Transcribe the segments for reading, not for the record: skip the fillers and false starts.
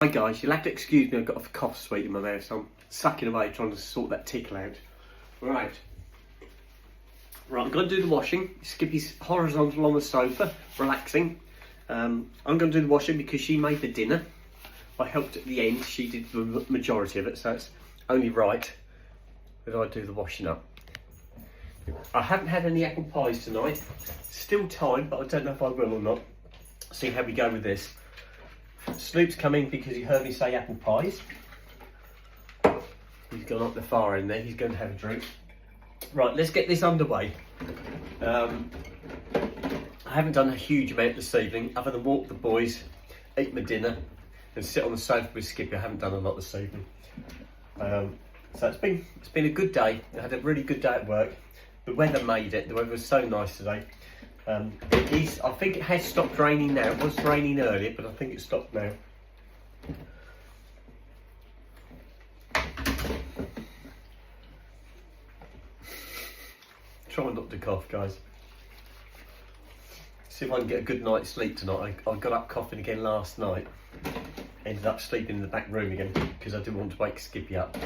Hi guys, you'll have to excuse me, I've got a cough sweet in my mouth, so I'm sucking away trying to sort that tickle out. Right, I'm going to do the washing. Skippy's horizontal on the sofa, relaxing. I'm going to do the washing because she made the dinner. I helped at the end, she did the majority of it, so it's only right that I do the washing up. I haven't had any apple pies tonight. Still time, but I don't know if I will or not. See how we go with this. Snoop's come in because he heard me say apple pies. He's gone up the far end there, he's going to have a drink. Right, let's get this underway. I haven't done a huge amount this evening, other than walk the boys, eat my dinner, and sit on the sofa with Skippy. I haven't done a lot this evening. So it's been a good day. I had a really good day at work. The weather made it. The weather was so nice today. I think it has stopped raining now. It was raining earlier, but I think it's stopped now. Try not to cough, guys. See if I can get a good night's sleep tonight. I got up coughing again last night. Ended up sleeping in the back room again because I didn't want to wake Skippy up.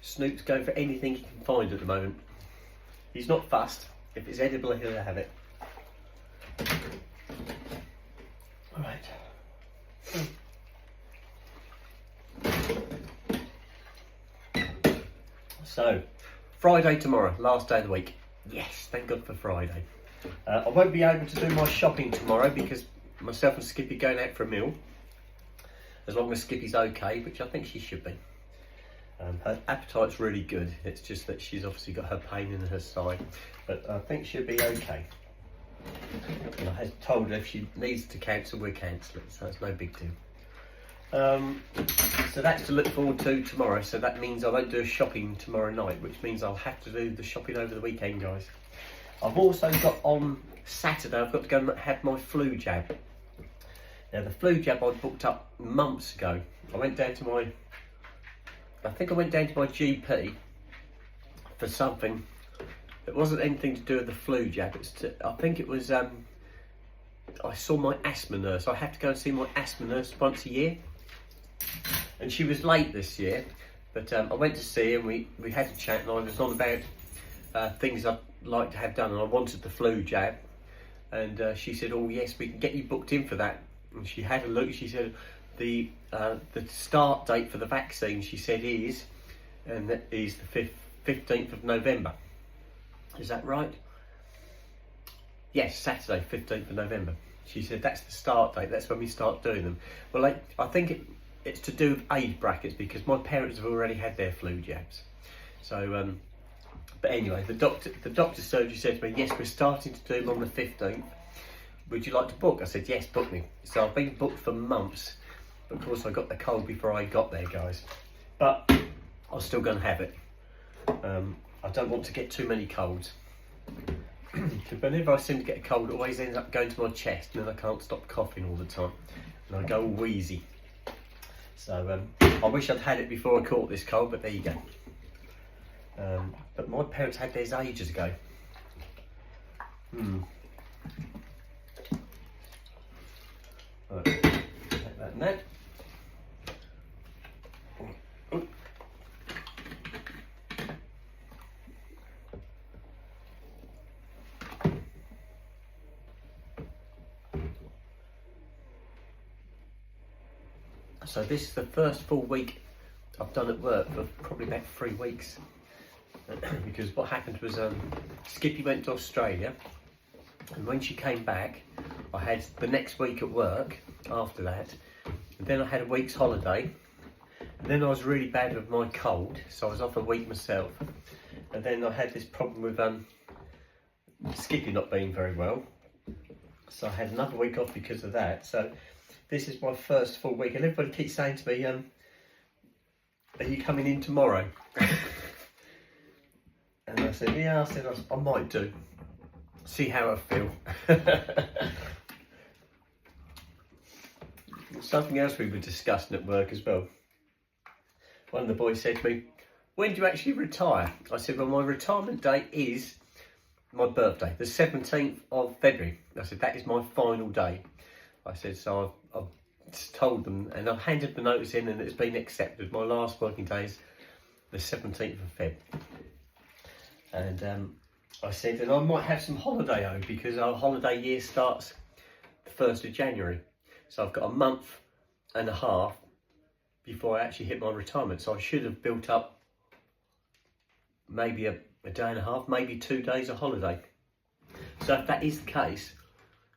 Snoop's going for anything he can find at the moment. He's not fussed. If it's edible, he'll have it. Alright. So, Friday tomorrow, last day of the week. Yes, thank God for Friday. I won't be able to do my shopping tomorrow because myself and Skippy are going out for a meal. As long as Skippy's okay, which I think she should be. Her appetite's really good. It's just that she's obviously got her pain in her side, but I think she'll be okay. And I have told her if she needs to cancel, we'll cancel it, so it's no big deal. So that's to look forward to tomorrow. So that means I won't do a shopping tomorrow night, which means I'll have to do the shopping over the weekend, guys. I've also got on Saturday, I've got to go and have my flu jab. Now the flu jab I booked up months ago. I went down to my GP for something that wasn't anything to do with the flu jab. I think it was, I saw my asthma nurse. I have to go and see my asthma nurse once a year. And she was late this year, but I went to see her and we had a chat and I was on about things I'd like to have done, and I wanted the flu jab. And she said, oh yes, we can get you booked in for that. And she had a look, she said, the start date for the vaccine, she said, is the 15th of November. Is that right? Yes, Saturday, 15th of November. She said that's the start date, that's when we start doing them. Well, I think it's to do with age brackets because my parents have already had their flu jabs. So, but anyway, the doctor's surgery said to me, yes, we're starting to do them on the 15th. Would you like to book? I said, yes, book me. So I've been booked for months. But of course, I got the cold before I got there, guys. But I'm still going to have it. I don't want to get too many colds. Because whenever I seem to get a cold, it always ends up going to my chest, and then I can't stop coughing all the time. And I go all wheezy. So I wish I'd had it before I caught this cold, but there you go. But my parents had theirs ages ago. Right, take that and that. So this is the first full week I've done at work for probably about 3 weeks. Because what happened was Skippy went to Australia, and when she came back I had the next week at work after that, and then I had a week's holiday, and then I was really bad with my cold, so I was off a week myself, and then I had this problem with Skippy not being very well, so I had another week off because of that. So this is my first full week, and everybody keeps saying to me, are you coming in tomorrow? And I said, yeah, I might do. See how I feel. Something else we were discussing at work as well. One of the boys said to me, when do you actually retire? I said, well, my retirement date is my birthday, the 17th of February. I said, that is my final day. I said, so I've told them, and I've handed the notice in and it's been accepted. My last working day is the 17th of Feb. And I said, and I might have some holiday owed because our holiday year starts the 1st of January. So I've got a month and a half before I actually hit my retirement. So I should have built up maybe a day and a half, maybe 2 days of holiday. So if that is the case,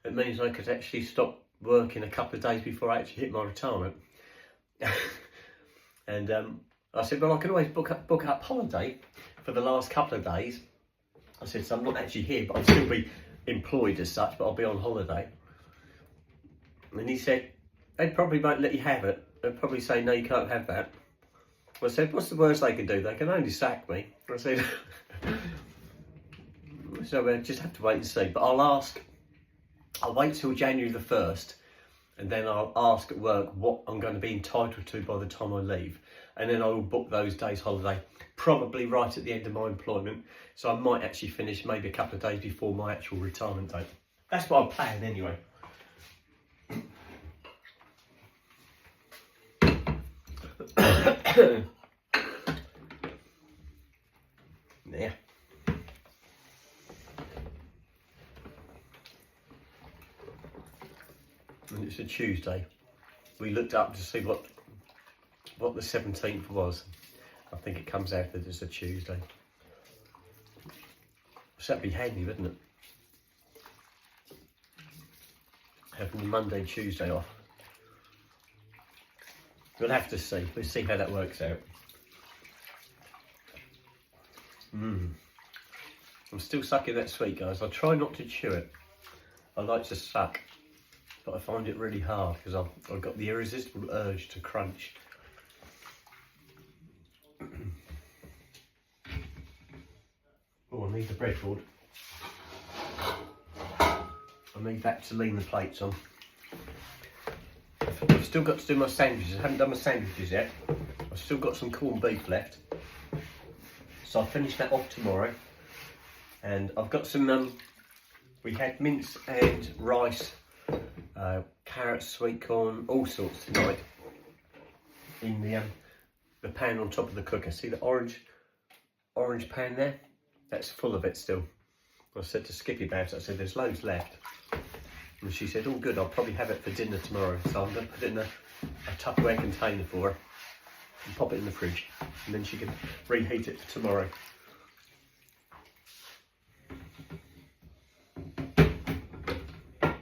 it means I could actually stop working a couple of days before I actually hit my retirement. And I said, well, I can always book up holiday for the last couple of days. I said, so I'm not actually here, but I'll still be employed as such, but I'll be on holiday. And he said, they probably won't let you have it. They'll probably say, no, you can't have that. I said, what's the worst they can do? They can only sack me. I said, so we'll just have to wait and see. But I'll wait till January the 1st, and then I'll ask at work what I'm going to be entitled to by the time I leave. And then I will book those days holiday, probably right at the end of my employment. So I might actually finish maybe a couple of days before my actual retirement date. That's what I'm planning anyway. Yeah. And it's a Tuesday. We looked up to see what the 17th was. I think it comes out that it's a Tuesday. So that'd be handy, wouldn't it? Having the Monday and Tuesday off. We'll have to see. We'll see how that works out. I'm still sucking that sweet, guys. I try not to chew it. I like to suck, but I find it really hard because I've got the irresistible urge to crunch. Oh, I need the breadboard. I need that to lean the plates on. I've still got to do my sandwiches. I haven't done my sandwiches yet. I've still got some corned beef left. So I'll finish that off tomorrow. And I've got some, we had mince and rice, carrots, sweet corn, all sorts tonight in the pan on top of the cooker. See the orange pan there? That's full of it still. I said to Skippy about it, I said there's loads left. And she said, oh good, I'll probably have it for dinner tomorrow. So I'm going to put it in a Tupperware container for her and pop it in the fridge. And then she can reheat it for tomorrow.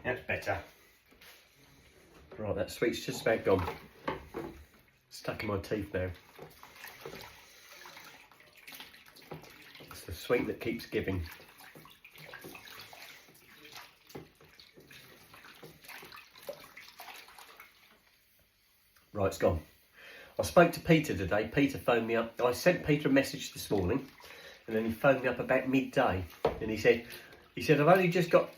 That's better. Right, that sweet's just about gone. Stuck in my teeth now. It's the sweet that keeps giving. Right, it's gone. I spoke to Peter today. Peter phoned me up. I sent Peter a message this morning, and then he phoned me up about midday, and he said I've only just got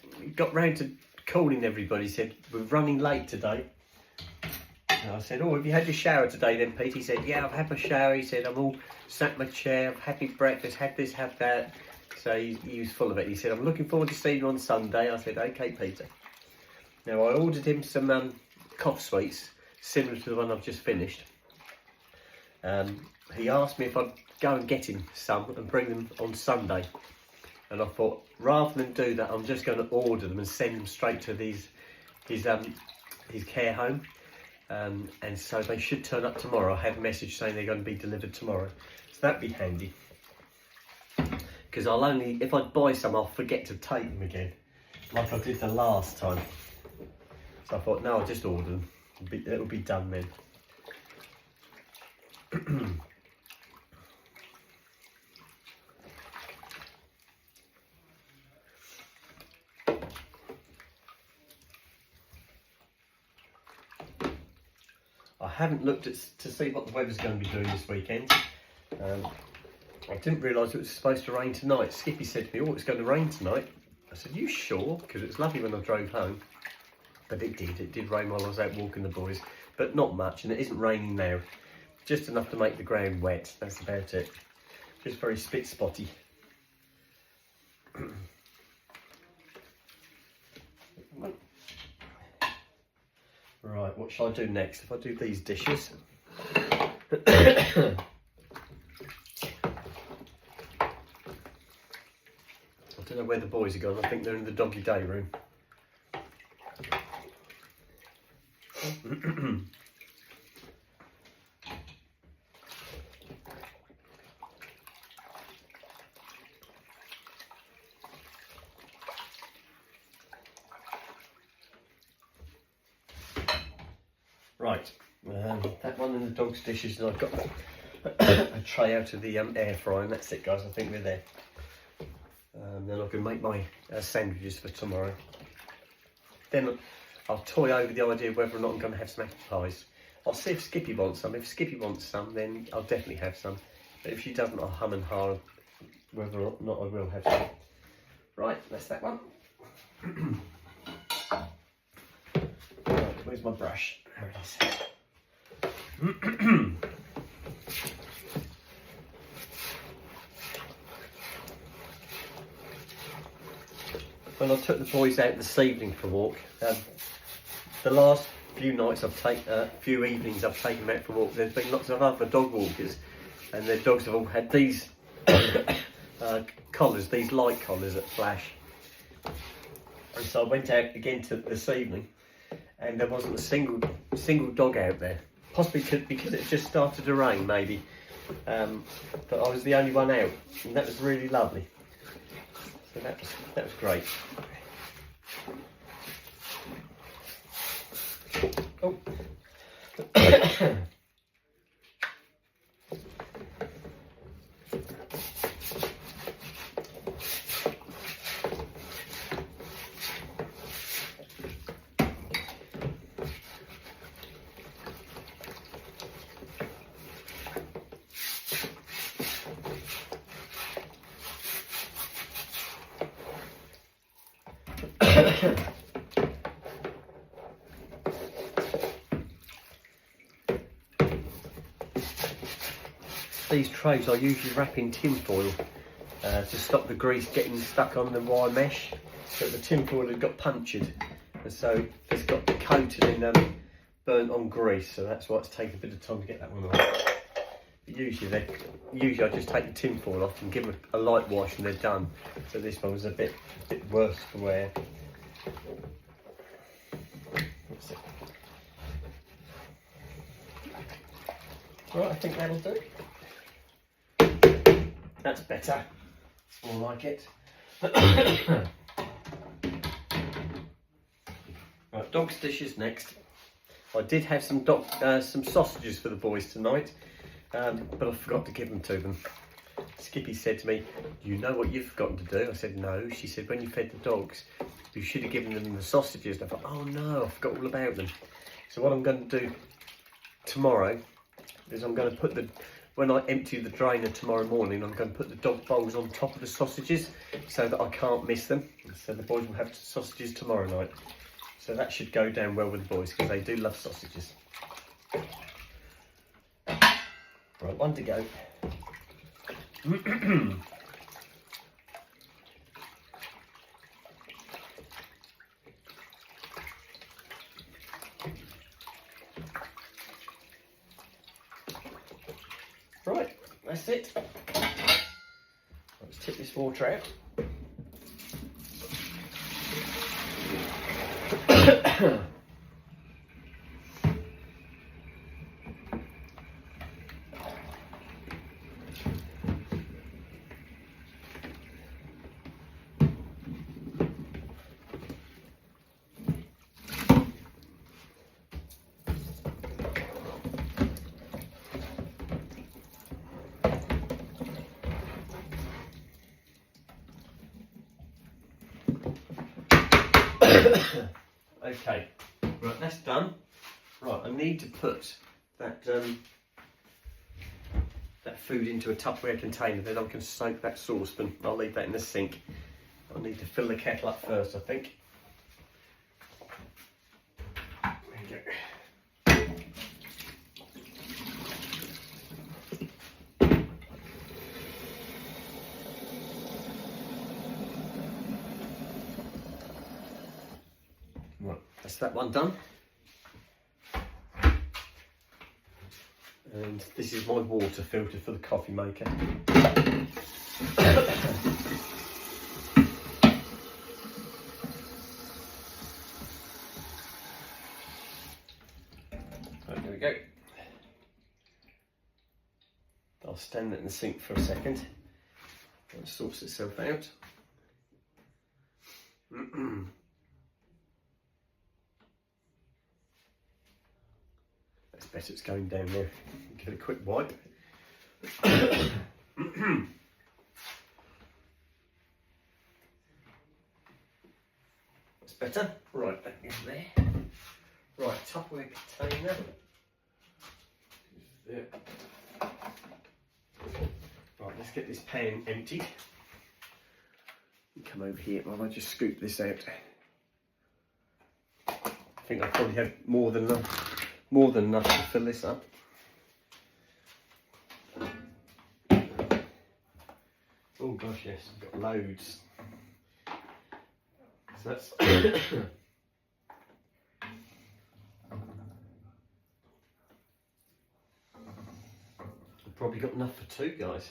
round to calling everybody. He said we're running late today. And I said, oh, have you had your shower today then, Pete? He said, yeah, I've had my shower. He said, I'm all sat in my chair, I've had my breakfast, had this, had that. So he was full of it. He said, I'm looking forward to seeing you on Sunday. I said, okay, Peter. Now, I ordered him some cough sweets, similar to the one I've just finished. He asked me if I'd go and get him some and bring them on Sunday. And I thought, rather than do that, I'm just going to order them and send them straight to his care home. And so they should turn up tomorrow. I had a message saying they're going to be delivered tomorrow. So that'd be handy. Because if I buy some, I'll forget to take them again. Like I did the last time. So I thought, no, I'll just order them. It'll be done then. I haven't looked to see what the weather's going to be doing this weekend. I didn't realise it was supposed to rain tonight. Skippy said to me, oh, it's going to rain tonight. I said, you sure? Because it was lovely when I drove home. But it did rain while I was out walking the boys, but not much, and it isn't raining now. Just enough to make the ground wet, that's about it. Just very spot-spotty. Right, what shall I do next? If I do these dishes. I don't know where the boys are gone. I think they're in the doggy day room. Right, that one in the dog's dishes, and I've got a tray out of the air fryer, and that's it, guys. I think we're there. Then I can make my sandwiches for tomorrow. Then I'll toy over the idea of whether or not I'm going to have some apple pies. I'll see if Skippy wants some. If Skippy wants some, then I'll definitely have some. But if she doesn't, I'll hum and ha whether or not I will have some. Right, that's that one. Right, where's my brush? There it is. When I took the boys out this evening for a walk, the last few nights few evenings I've taken them out for a walk, there's been lots of other dog walkers, and their dogs have all had these collars, these light collars that flash. And so I went out again this evening, and there wasn't a single dog out there. Possibly because it just started to rain, maybe. But I was the only one out, and that was really lovely. So that was great. Oh. These trays I usually wrap in tin foil to stop the grease getting stuck on the wire mesh, but the tin foil had got punctured, and so it's got coated in burnt on grease, so that's why it's taken a bit of time to get that one off. But usually I just take the tin foil off and give them a light wash and they're done. So this one was a bit worse for wear. That's it. Right, I think that'll do. That's better. More like it. Right, dog's dishes next. I did have some sausages for the boys tonight, but I forgot to give them to them. Skippy said to me, "You know what you've forgotten to do?" I said, "No." She said, "When you fed the dogs, you should have given them the sausages." And I thought, "Oh no, I forgot all about them." So what I'm going to do tomorrow is I'm going to put when I empty the drainer tomorrow morning, I'm going to put the dog bowls on top of the sausages so that I can't miss them. So the boys will have sausages tomorrow night. So that should go down well with the boys because they do love sausages. Right, one to go. Right, that's it. Let's tip this water out. Okay, right, that's done. Right, I need to put that that food into a Tupperware container, then I can soak that saucepan. I'll leave that in the sink. I need to fill the kettle up first, I think. That's that one done. And this is my water filter for the coffee maker. Right, there we go. I'll stand it in the sink for a second. It sorts itself out. That's better, it's going down there. Give it a quick wipe. That's better. Right, that goes there. Right, Tupperware container. There. Right, let's get this pan emptied. Come over here while I just scoop this out. I think I probably have more than enough to fill this up. Oh gosh, yes, I've got loads. So that's I've probably got enough for two guys.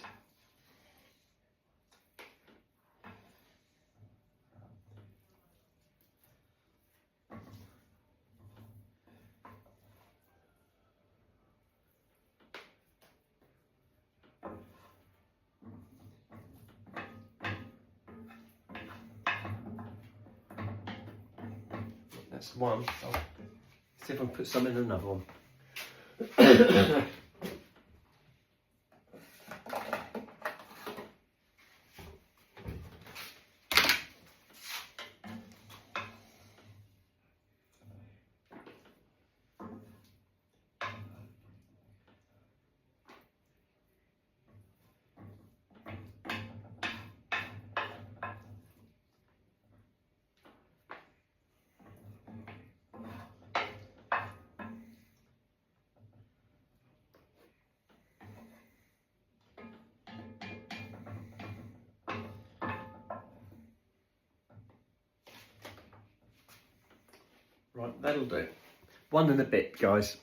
That's one. I'll see if I can put some in another one. Right, that'll do. One and a bit, guys.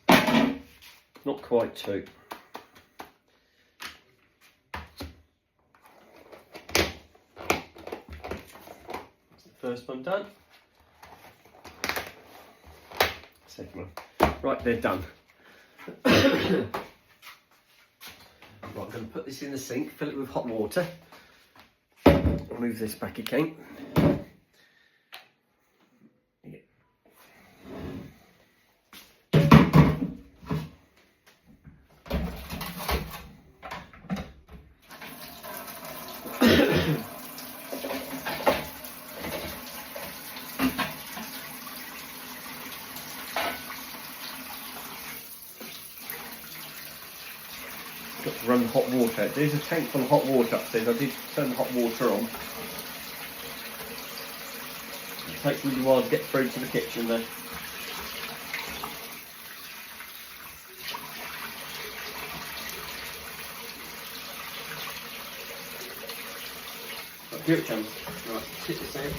Not quite two. That's the first one done. Second one. Right, they're done. Right, I'm going to put this in the sink, fill it with hot water. Move this back again. Got to run the hot water out. There's a tank full of hot water upstairs. I did turn the hot water on. It takes a little while to get through to the kitchen though. Right, here it comes. Right, sit this out.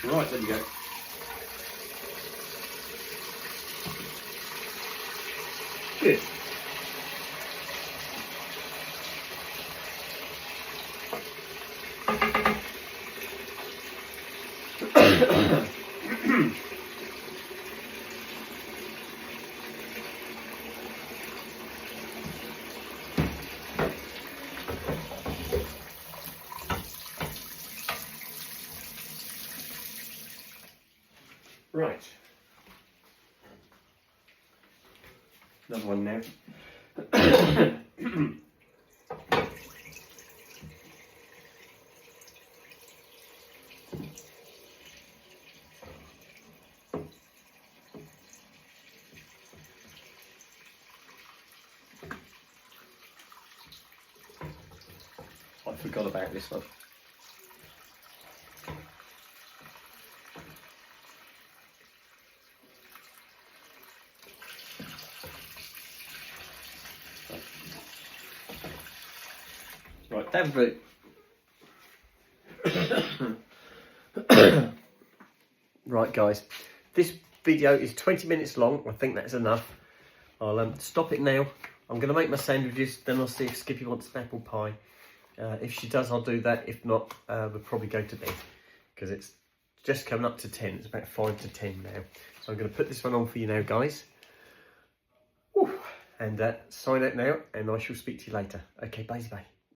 Right, there we go. Good. Right. Another one now. I forgot about this one. Have a Right, guys, this video is 20 minutes long. I think that's enough. I'll stop it now. I'm going to make my sandwiches, then I'll see if Skippy wants an apple pie. If she does, I'll do that. If not, we'll probably go to bed because it's just coming up to 10. It's about 5 to 10 now. So I'm going to put this one on for you now, guys. Woo. And sign out now, and I shall speak to you later. Okay, bye bye.